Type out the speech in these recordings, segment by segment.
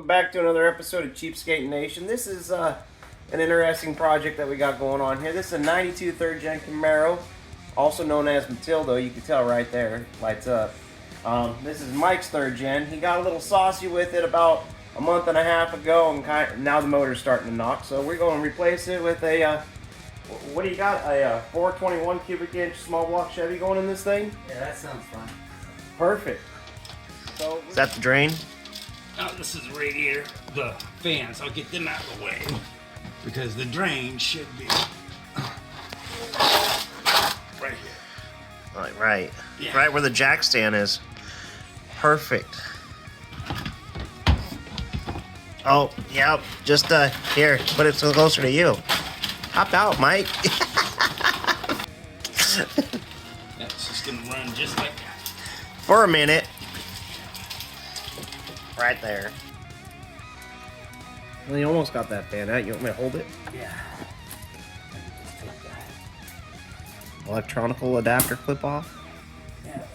Welcome back to another episode of Cheapskate Nation. This is an interesting project that we got going on here. This is a 92 3rd Gen Camaro, also known as Matilda. You can tell right there, lights up. This is Mike's 3rd Gen. He got a little saucy with it about a month and a half ago, and now the motor's starting to knock. So we're going to replace it with a, what do you got? A 421 cubic inch small block Chevy going in this thing? Yeah, that sounds fun. Perfect. So is that the drain? Oh, this is the radiator, the fans. I'll get them out of the way because the drain should be right here. Right. Yeah. Right where the jack stand is. Perfect. Oh, yeah. Just here, put it closer to you. Hop out, Mike. That's just gonna run just like that. For a minute. Right there. Well, you almost got that fan out. You want me to hold it? Yeah. Just take that. Electronical adapter clip off. Yeah.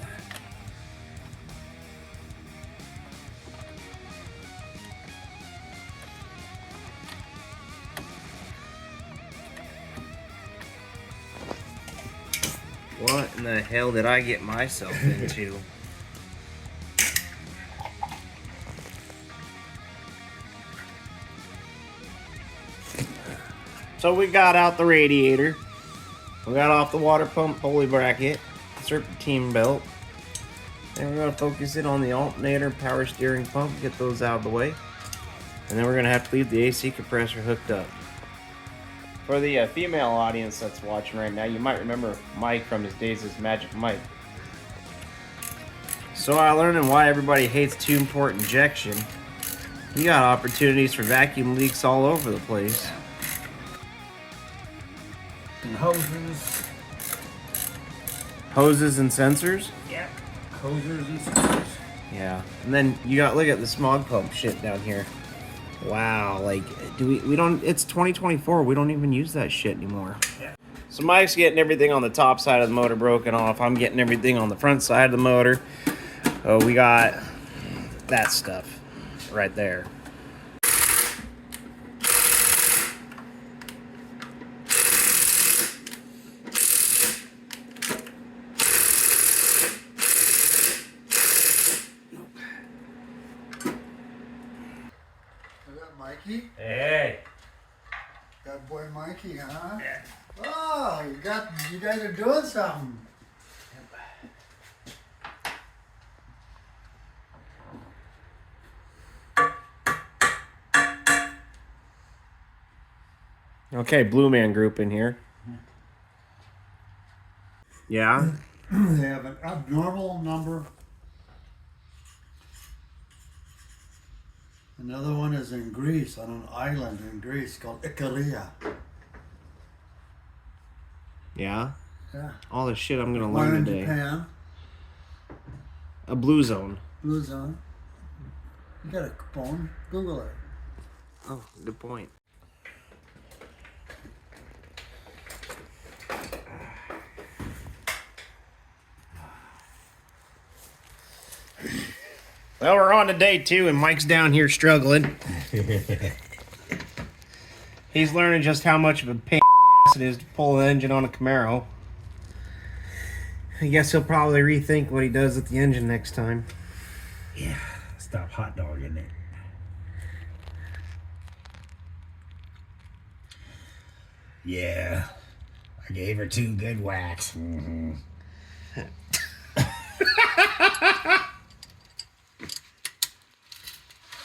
What in the hell did I get myself into? So we got out the radiator, we got off the water pump pulley bracket, serpentine belt, and we're going to focus it on the alternator, power steering pump, get those out of the way, and then we're going to have to leave the AC compressor hooked up. For the female audience that's watching right now, you might remember Mike from his days as Magic Mike. So I learned why everybody hates tune port injection. You got opportunities for vacuum leaks all over the place. And hoses. Hoses and sensors? Yep. Hoses and sensors. Yeah. And then you got, look at the smog pump shit down here. Wow, like, we don't, it's 2024, we don't even use that shit anymore. Yeah. So Mike's getting everything on the top side of the motor broken off. I'm getting everything on the front side of the motor. Oh, we got that stuff right there. Is that Mikey? Hey. That boy Mikey, huh? Yeah. Oh, you guys are doing something. Okay, Blue Man Group in here. Yeah? They have an abnormal number. Another one is in Greece, on an island in Greece called Ikaria. Yeah? Yeah. All the shit I'm gonna One learn in today. Japan, A blue zone. Blue Zone. You got a phone? Google it. Oh, good point. Well, we're on to day 2, and Mike's down here struggling. He's learning just how much of a pain in the ass it is to pull an engine on a Camaro. I guess he'll probably rethink what he does with the engine next time. Yeah. Stop hot dogging it. Yeah. I gave her 2 good whacks. Mm-hmm.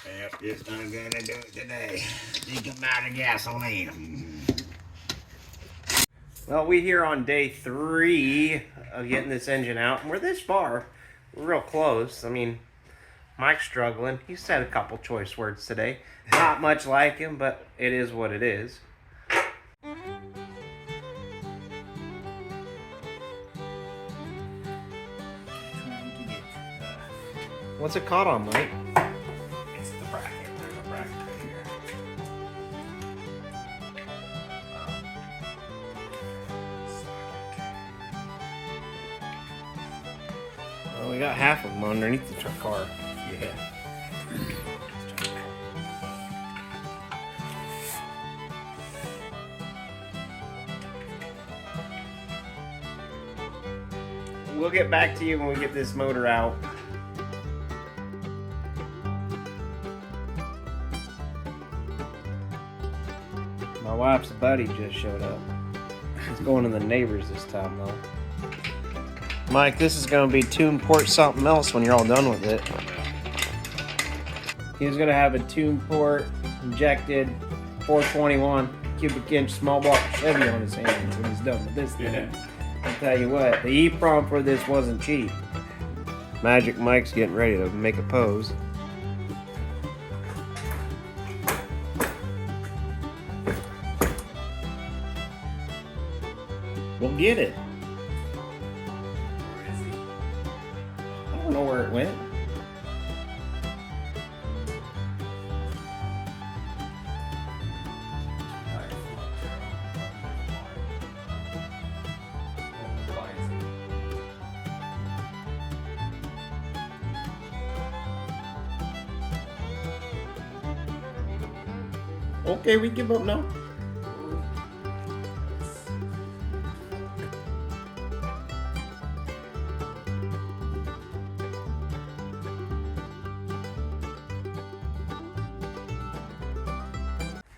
Yep, just not gonna do it today. Think I'm out of gasoline. Well, we here on day 3 of getting this engine out, and we're this far. We're real close. I mean, Mike's struggling. He said a couple choice words today. Not much like him, but it is what it is. What's it caught on, Mike? It's the bracket. There's a bracket right here. Well, we got half of them underneath the car. Yeah. we'll get back to you when we get this motor out. My wife's buddy just showed up. He's going to the neighbors this time, though. Mike, this is going to be tuned port something else when you're all done with it. He's going to have a tuned port injected 421 cubic inch small block Chevy on his hands when he's done with this thing. I'll tell you what, the EEPROM for this wasn't cheap. Magic Mike's getting ready to make a pose. We'll get it. Where is he? I don't know where it went. Okay, we give up now.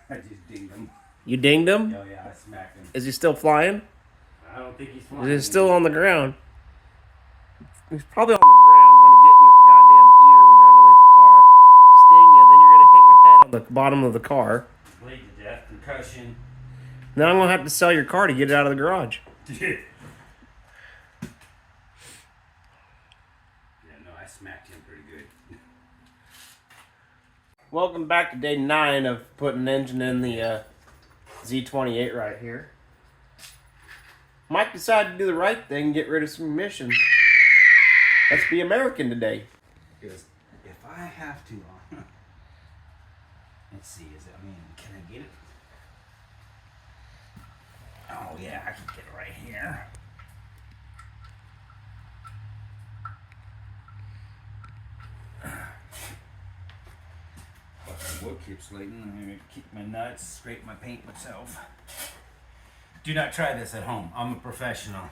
I just dinged him. You dinged him? Oh yeah, I smacked him. Is he still flying? I don't think he's flying. Is he still on the ground? He's probably on the ground, going to get in your goddamn ear when you're underneath the car, sting you, then you're going to hit your head on the bottom of the car. Bleed to death, concussion. Now I'm going to have to sell your car to get it out of the garage. Yeah, no, I smacked him pretty good. Welcome back to day 9 of putting an engine in the Z28 right here. Mike decided to do the right thing and get rid of some emissions. Let's be American today. Because if I have to, let's see, can I get it? Oh yeah, I can get it right here. But the wood keeps leaking. I'm gonna keep my nuts, scrape my paint myself. Do not try this at home. I'm a professional.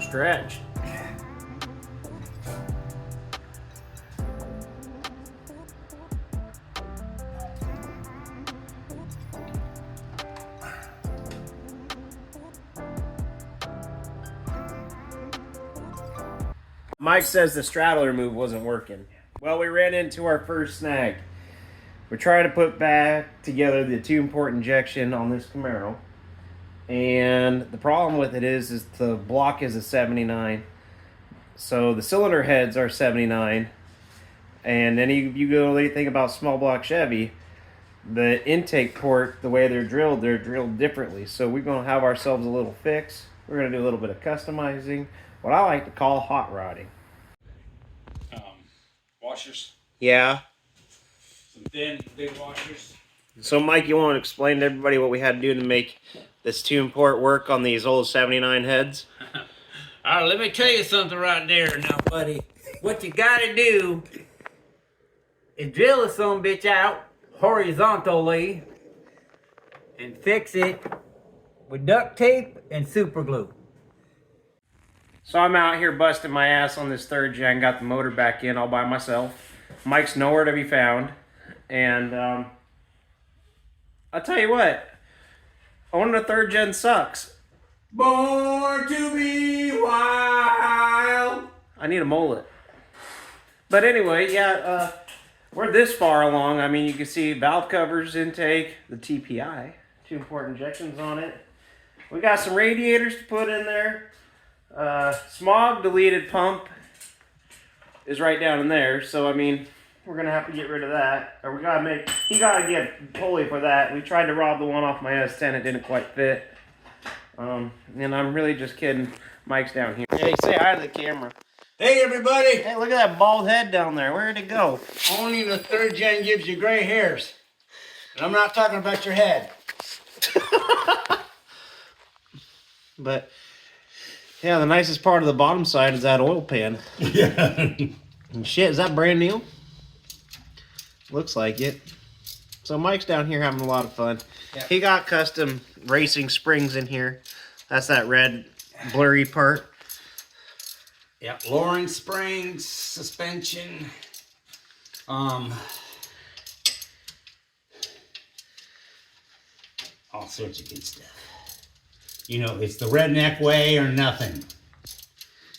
Stretch. Mike says the straddler move wasn't working. Well, we ran into our first snag. We're trying to put back together the 2-port injection on this Camaro. And the problem with it is the block is a 79. So the cylinder heads are 79. And then you go think about small block Chevy, the intake port, the way they're drilled differently. So we're going to have ourselves a little fix. We're going to do a little bit of customizing, what I like to call hot rodding. Washers. Yeah. Some thin, big washers. So Mike, you want to explain to everybody what we had to do to make this 2-port work on these old 79 heads? All right, let me tell you something right there now, buddy. What you gotta do is drill this son bitch out horizontally and fix it with duct tape and super glue. So I'm out here busting my ass on this 3rd gen, got the motor back in all by myself. Mike's nowhere to be found. And I'll tell you what, owning a 3rd gen sucks. Born to be wild. I need a mullet. But anyway, yeah, we're this far along. I mean, you can see valve covers, intake, the TPI, 2-port injections on it. We got some radiators to put in there. Smog deleted pump is right down in there, so I mean we're gonna have to get rid of that, or you gotta get a pulley for that. We tried to rob the one off my S10, it didn't quite fit. And I'm really just kidding. Mike's down here. Hey, say hi to the camera. Hey everybody! Hey, look at that bald head down there. Where'd it go? Only the 3rd gen gives you gray hairs. And I'm not talking about your head. But yeah, the nicest part of the bottom side is that oil pan. Yeah. And shit, is that brand new? Looks like it. So Mike's down here having a lot of fun. Yep. He got custom racing springs in here. That's that red blurry part. Yep, lowering springs, suspension. All sorts of good stuff. You know, it's the redneck way or nothing.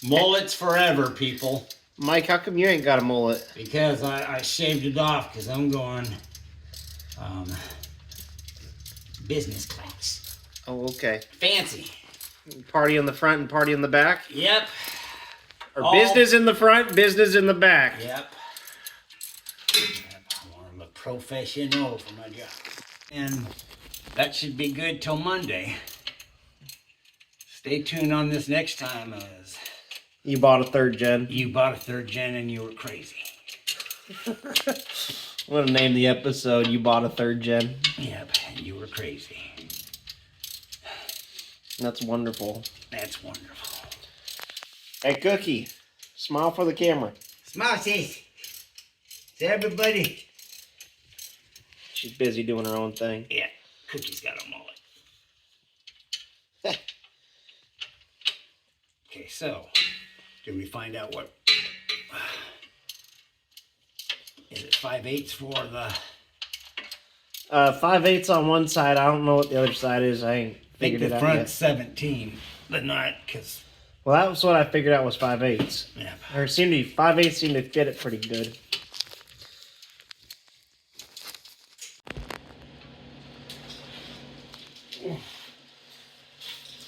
Mullets forever, people. Mike, how come you ain't got a mullet? Because I shaved it off because I'm going business class. Oh, okay. Fancy. Party in the front and party in the back? Yep. Or business in the front, business in the back? Yep. I want to look professional for my job. And that should be good till Monday. Stay tuned on this next time as You bought a 3rd gen. you bought a 3rd gen and you were crazy. I'm going to name the episode, You Bought a 3rd gen. Yep, you were crazy. That's wonderful. That's wonderful. Hey, Cookie, smile for the camera. Smile, sis. To everybody. She's busy doing her own thing. Yeah, Cookie's got a mullet. Okay, so, did we find out what... Is it 5/8 for the... 5/8 on one side. I don't know what the other side is. I ain't I think figured it the out front's yet. 17, but not because... Well, that was what I figured out was 5/8. Yeah. Or it seemed to be 5/8 seemed to fit it pretty good.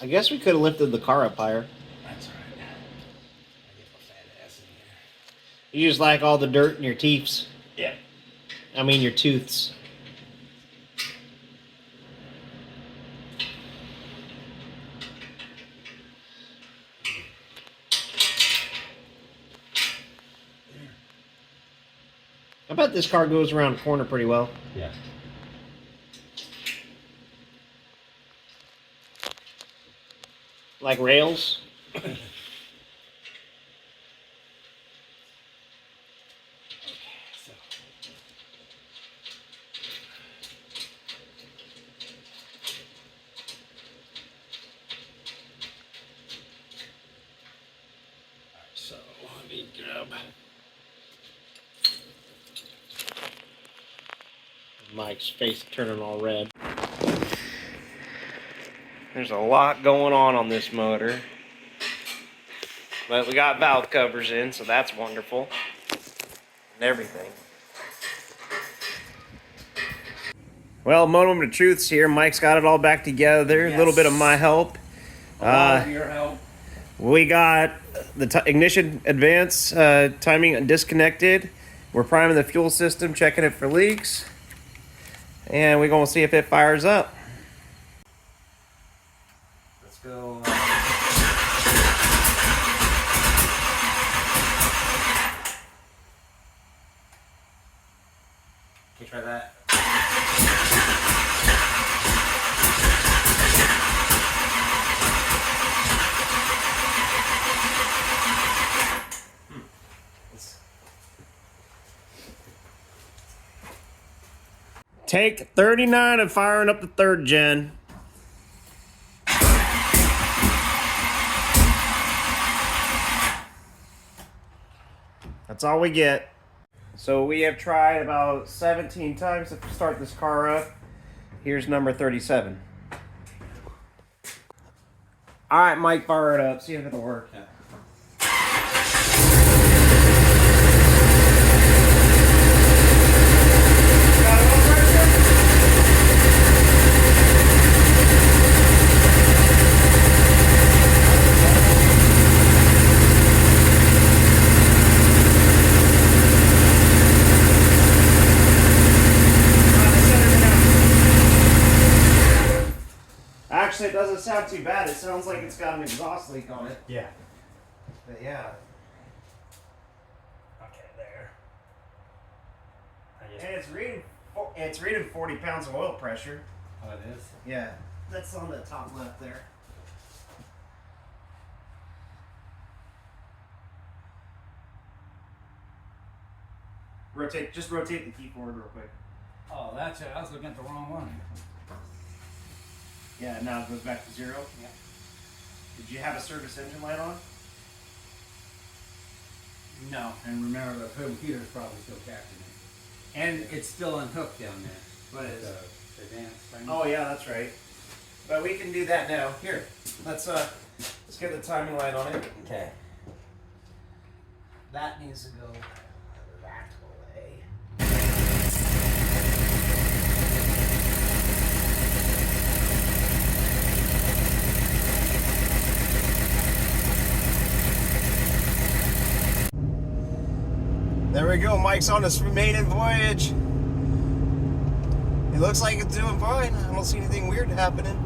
I guess we could have lifted the car up higher. That's all right. I get my fat ass in You just like all the dirt in your teeths. here. I mean your tooths. I bet this car goes around the corner pretty well. Yeah. Like rails. So let me grab. Mike's face turning all red. There's a lot going on this motor. But we got valve covers in, so that's wonderful. And everything. Well, moment of truth's here. Mike's got it all back together. A little bit of my help. A lot of your help. We got the ignition advance timing disconnected. We're priming the fuel system, checking it for leaks. And we're going to see if it fires up. Let's go. Can you try that? Take 39 of firing up the 3rd gen. That's all we get. So we have tried about 17 times to start this car up. Here's number 37. All right, Mike, fire it up. See if it'll work. Yeah. Actually, it doesn't sound too bad. It sounds like it's got an exhaust leak on it. Yeah. But yeah. Okay, there. And it's reading 40 pounds of oil pressure. Oh, it is? Yeah. That's on the top left there. Just rotate the key forward real quick. Oh, that's it. I was looking at the wrong one. Yeah, now it goes back to 0. Yeah. Did you have a service engine light on? No, and remember the computer's probably still catching it. And it's still unhooked down there. What is? The advanced thing. Oh yeah, that's right. But we can do that now. Here, let's get the timing light on it. Okay. That needs to go that way. There we go. Mike's on his maiden voyage. It looks like it's doing fine. I don't see anything weird happening.